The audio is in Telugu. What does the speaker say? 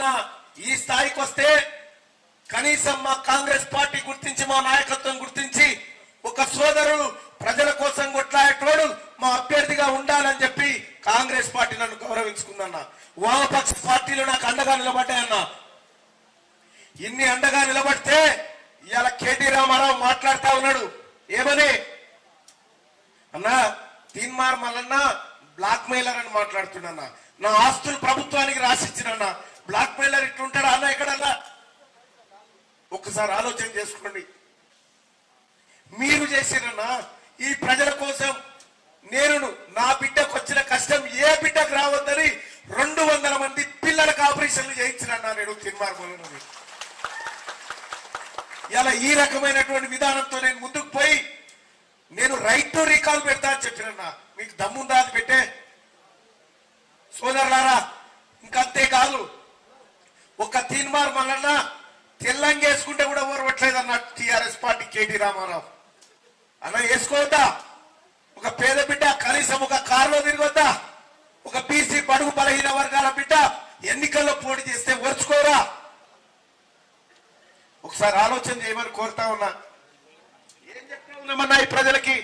అన్న ఈ స్థాయికి వస్తే కనీసం మా కాంగ్రెస్ పార్టీ గుర్తించి మా నాయకత్వం గుర్తించి ఒక సోదరుడు ప్రజల కోసం కొట్లాడేటోడు మా అభ్యర్థిగా ఉండాలని చెప్పి కాంగ్రెస్ పార్టీ నన్ను గౌరవించుకుందన్న. వామపక్ష పార్టీలు నాకు అండగా నిలబడ్డాయన్న. ఇన్ని అండగా నిలబడితే ఇవాళ కేటీ రామారావు మాట్లాడుతా ఉన్నాడు ఏమని అన్నా తీన్మార్ మల్లన్న బ్లాక్ మెయిలర్ అని మాట్లాడుతున్నా. నా ఆస్తులు ప్రభుత్వానికి రాసిచ్చినన్నా బ్లాక్ మెయిలర్ ఇట్లుంటాడా అన్న ఎక్కడన్నా? ఒక్కసారి ఆలోచన చేసుకోండి. మీరు చేసిరన్నా ఈ ప్రజల కోసం నేను నా బిడ్డకు వచ్చిన కష్టం ఏ బిడ్డకు రావద్దని 200 మంది పిల్లలకు ఆపరేషన్లు చేయించినన్నా నేను తీన్మార్ మల్లన్న. ఇలా ఈ రకమైనటువంటి విధానంతో నేను ముందుకు పోయి నేను రైట్ టు రీకాల్ పెడతా అని చెప్పినన్నా. మీకు దమ్ముందా అది పెట్టే సోదరులారా? ఇంకంతేకాదు ఒక తీన్మార్ మల్లన్న తెల్లంగేసుకుంటే కూడా ఓర్వట్లేదు అన్న టిఆర్ఎస్ పార్టీ కేటీ రామారావు అన్న. వేసుకోవద్దా? ఒక పేద బిడ్డ కనీసం ఒక కారులో తిరగొద్దా? ఒక బీసీ బడుగు బలహీన వర్గాల బిడ్డ ఎన్నికల్లో పోటీ చేస్తే ఓర్చుకోరా? ఒకసారి ఆలోచన చేయమని కోరుతా ఉన్నా. ఏం చెప్తా ఉన్నామన్నా ఈ ప్రజలకి?